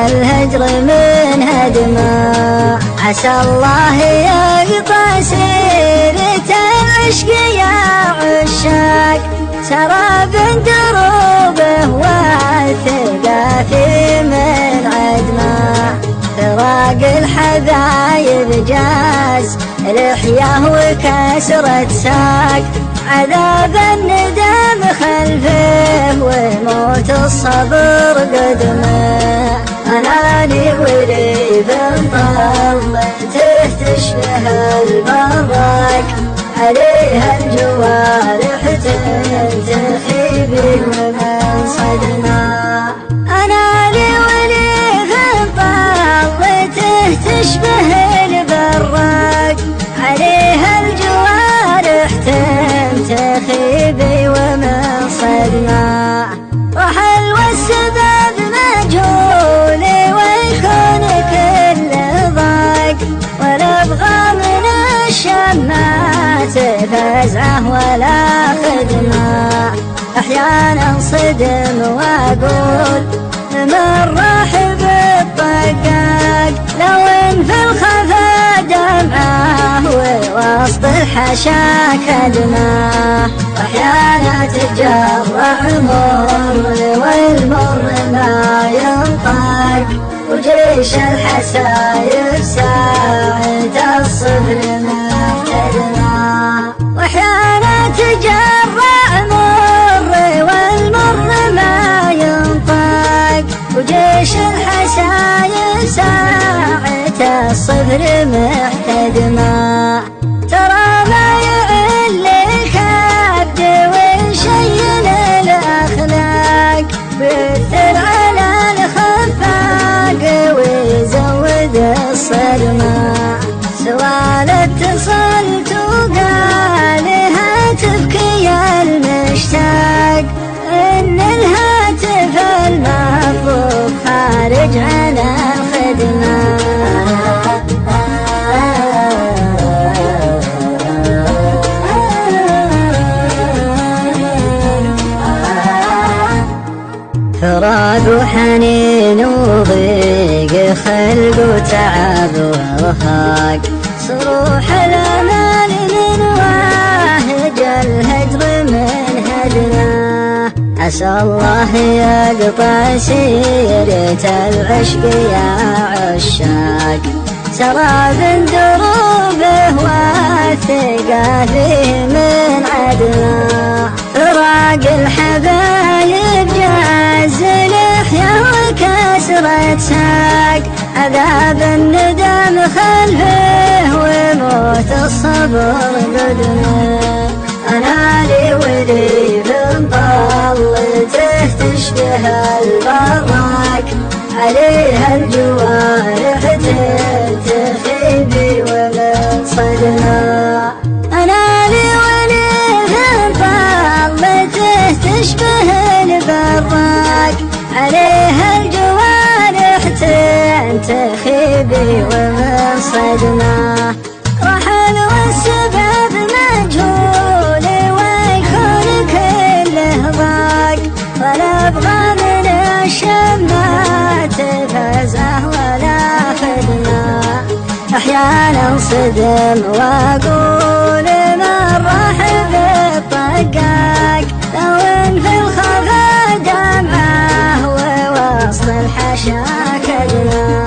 الهجر من هدمه، عسى الله يقطع سيرة العشق يا عشاق، سراب دروبه والثقافي من عدمه، فراق الحبايب جاز لحياه وكسرة ساق، عذاب الندم خلفه وموت الصبر قدمه، أنا لي ولي بنطلته تشبه البراق، عليها الجوارح تنتخي ومن صدمه، أنا لي ولي بنطلته تشبه البراق، عليها الجوارح تنتخي ومن صدمه، رحل والسبب مجهول ويكون كل ضاق، ولا ابغى من الشمات فزعه ولا خدمه، احيانا صدم واقول من راح بالطقاق، لو ان في الخفا دمعه ووسط الحشا كدمه، احيانا تتجرع مر والمر ما ينطق، وجيش الحسايب ساعة الصبر محتدمه، واحيانا تجرع مر والمر ما ينطق، وجيش الحسايب ساعة الصبر محتدمه، ترى ما يعل الكبد ويشين الاخلاق، بيثر على الخفاق ويزود الصدمه، سوال اتصلت وقالها تبكي المشتاق، ان الهاتف المطلوب خارج عن الخدمه، فراق وحنين وضيق خلق وتعب وارهاق، صروح الامال من واهج الهجر من هدمه، عسى الله يقطع سيرة العشق يا عشاق، سراب دروبه والثقة فيه من عدمه، فراق الحبايب جاز لحياه وكسرة ساق، عذاب الندم خلفه وموت الصبر قدمه، أنا لي ولي بنطلته تشبه البراق، عليها الجوارح تنتخي ومن صدمه، أنا لي ولي بنطلته تشبه البراق، عليها الجوارح تنتخي ومن صدمه، رحل والسبب مجهول ويكون كله ضاق، ولا ابغى من الشمات فزعه ولا خدمه، احيانا صدم واقول من راح بالطقاق، لو ان في الخفا دمعه ووسط الحشا كدمه،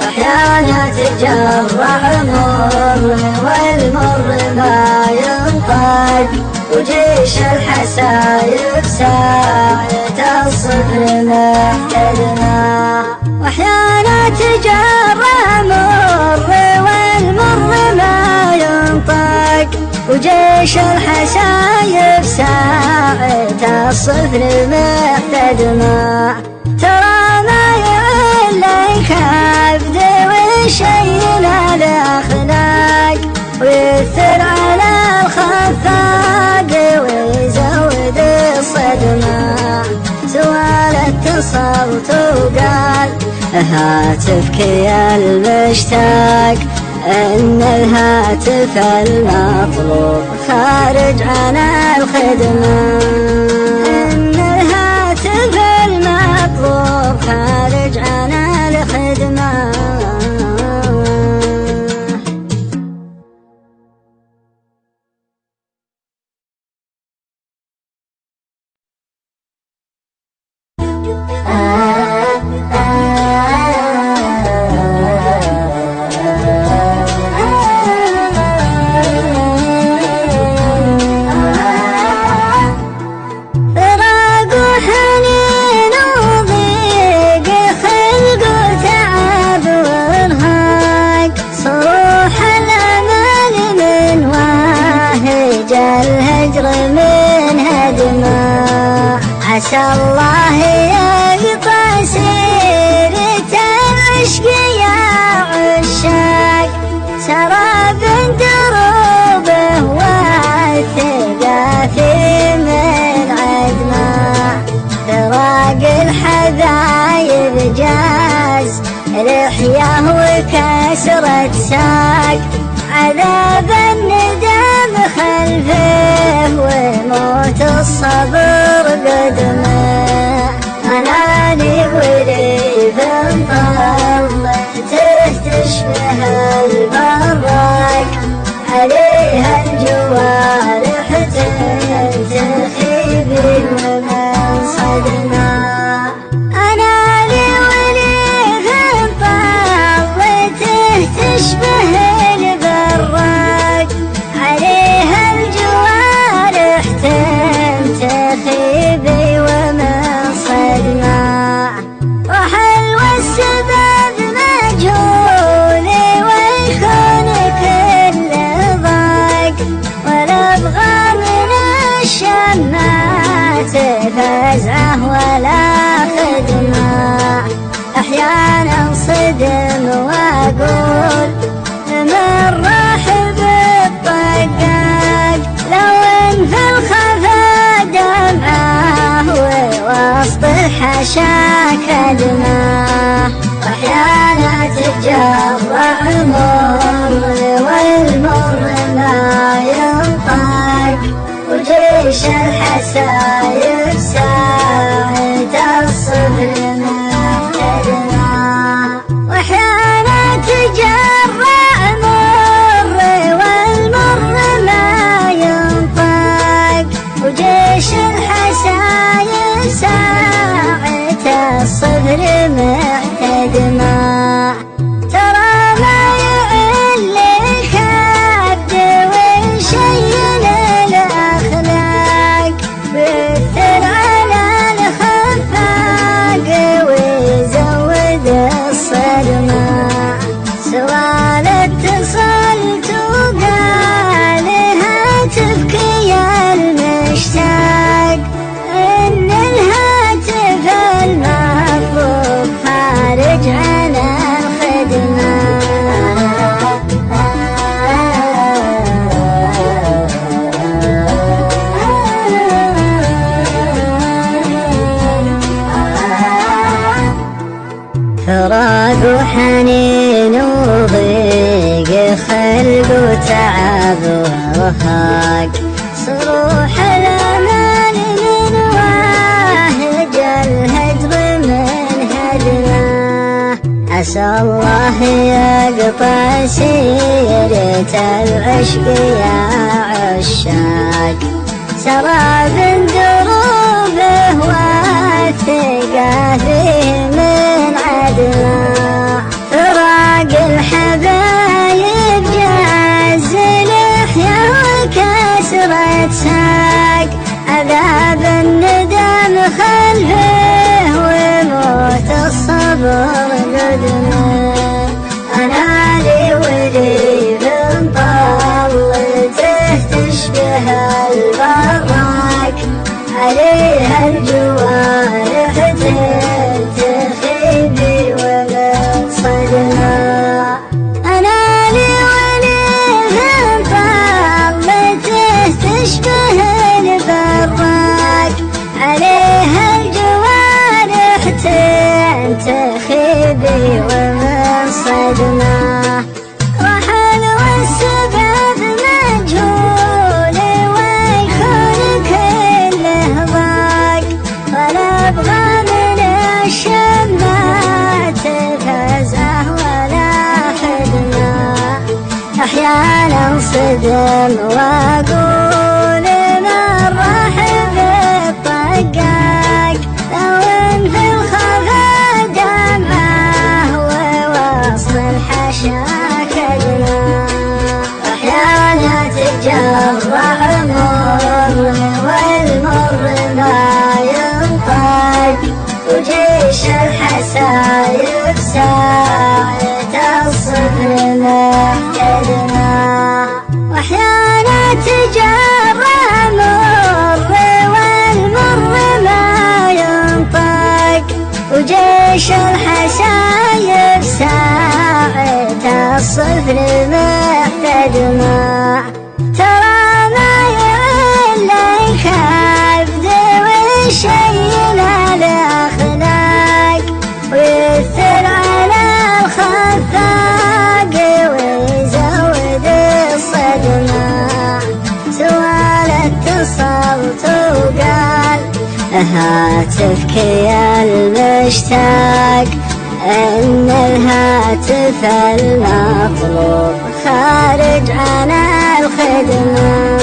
احيانا تجرع مر والمر ما ينطق، وجيش الحسايب ساعة الصبر محتدمه، واحيانا تجرع مر والمر ما ينطق، وجيش الحسايب الصفر محتدمة. ترى ما يعليك عبد وشينا الأخلاق ويثر على الخفاق ويزود الصدمة. سؤال اتصلت وقال هاتفك يا المشتاق إن الهاتف المطلوب خارج عن الخدمة. إن الهاتف المطلوب خارج عن الخدمة. عسى الله يقطع سيرة العشق يا عشاق. سراب دروبه والثقة في من عدمه. فراق الحبايب جاز لحياه وكسرة ساق. عذاب الندم خلفه وموت الصبر قدمه. أنا لي وريد طلته تشبه البراق. عليها الجوارح تنتخي من صدمه. أنا لي وريد طلته تشبه البراق. عليها الجوارح تنتخي بي ومن صدمه. وحلو السبب مجهول ويكون كل ضاق. ولا ابغى من الشمات فزعه ولا خدمه. احيانا صدم واقول من راح بالطقاق. لو ان في الخفا دمعه ووسط الحشا كدمه. واحيانا تتجرع مر والمر ما ينطق. وجيش الحسايب ساعة الصبر محتدمه. واحيانا تجرع مر والمر ما ينطق. وجيش الحسايب ساعة الصبر محتدمه. ترى ما يعليك عبد وشين الأخلاق ويثر على الخفاق ويزود الصدمة. سؤال اتصلت وقال هاتفك يا المشتاق إن الهاتف المطلوب خارج عن الخدمة. فراق وحنين وضيق خلق وتعب ورهاق. صروح الأمان من واهج الهجر من هدمه. عسى الله يقطع سيرة العشق يا عشاق. سراب دروبه والثقة فيه من عدمه. فراق الحبايب جاز لحية وكسرة ساق. عذاب الندم خلفه وموت الصبر قدمه. أنا لي وريد طلته تشبه البراق. عليها الجوارح تنتخبي ومن صدمة أنا لي وليه طلته تشبه البراق عليها الجوارح تنتخبي ومن صدمة رحل والسبب مجهول ويكون كله ضاق ولا أبغى من الشمات فزة ولا خدمة أحيانا انصدم وأقول من راحب الطقاق لو إن في الخفا دمعه ووصل الحشا كدنا أحيانا تجرع مر والمر ما ينطق وجيش الحسايب ساعة الصفر محتدنا وأحيانا تجرع مر والمر ما ينطق وجيش الحسايب ساعة الصفر محتدنا ترى ما يعلك عبد وشين الأخلاق ويثر على الخفاق ويزود الصدمة سؤال اتصلت وقال هاتفك يا المشتاق إن الهاتف المطلوب خارج عن الخدمة